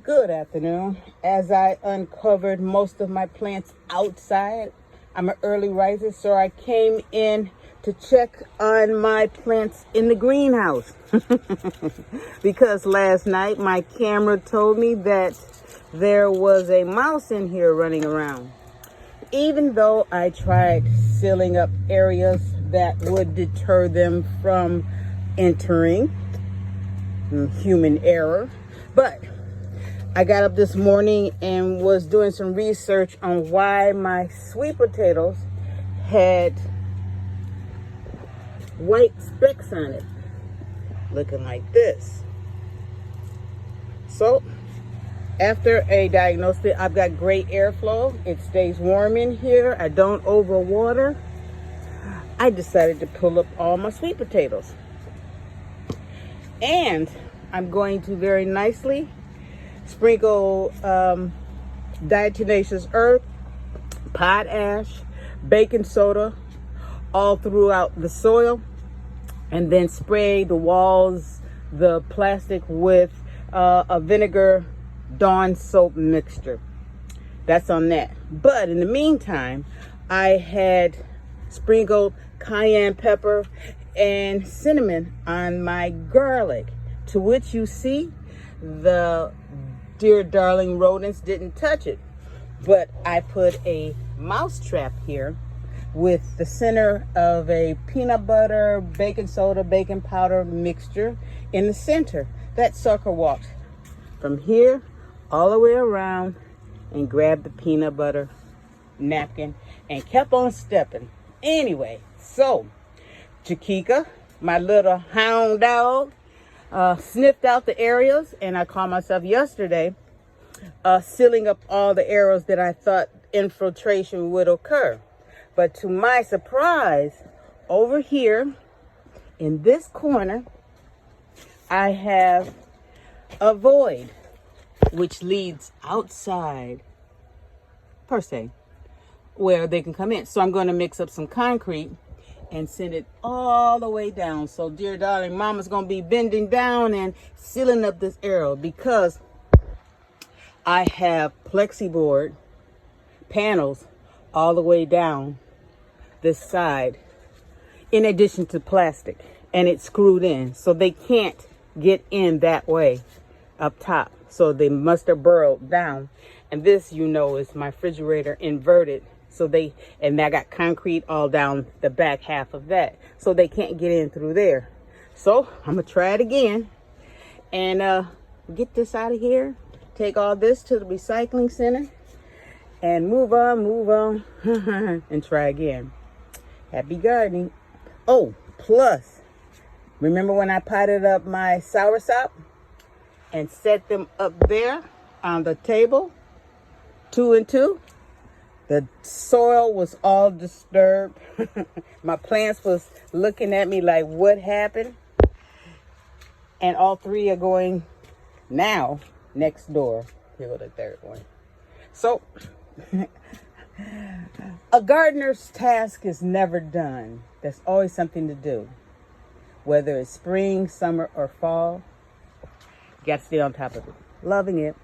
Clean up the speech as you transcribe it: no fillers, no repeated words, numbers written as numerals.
Good afternoon. As I uncovered most of my plants outside, I'm an early riser, so I came in to check on my plants in the greenhouse. Because last night my camera told me that there was a mouse in here running around. Even though I tried sealing up areas that would deter them from entering, human error, but I got up this morning and was doing some research on why my sweet potatoes had white specks on it, looking like this. So after a diagnosis, I've got great airflow. It stays warm in here. I don't overwater. I decided to pull up all my sweet potatoes. And I'm going to very nicely sprinkle diatomaceous earth, potash, baking soda all throughout the soil, and then spray the walls, the plastic, with a vinegar Dawn soap mixture. That's on that. But in the meantime, I had sprinkled cayenne pepper and cinnamon on my garlic, to which you see the dear darling rodents didn't touch it. But I put a mouse trap here with the center of a peanut butter, baking soda, baking powder mixture in the center. That sucker walked from here all the way around and grabbed the peanut butter napkin and kept on stepping. Anyway, so Chiquita, my little hound dog, sniffed out the areas, and I caught myself yesterday sealing up all the areas that I thought infiltration would occur. But to my surprise, over here in this corner, I have a void which leads outside, per se, where they can come in. So I'm going to mix up some concrete and send it all the way down. So dear darling mama's going to be bending down and sealing up this area, because I have plexiboard panels all the way down this side, in addition to plastic, and it's screwed in, so they can't get in that way up top. So they must have burrowed down. And this, you know, is my refrigerator inverted. So and I got concrete all down the back half of that, so they can't get in through there. So I'm gonna try it again and get this out of here, take all this to the recycling center, and move on and try again. Happy gardening. Oh, plus, remember when I potted up my soursop and set them up there on the table, 2 and 2? The soil was all disturbed. My plants was looking at me like, what happened? And all 3 are going now next door. Here go the third one. So a gardener's task is never done. There's always something to do. Whether it's spring, summer, or fall, you got to stay on top of it. Loving it.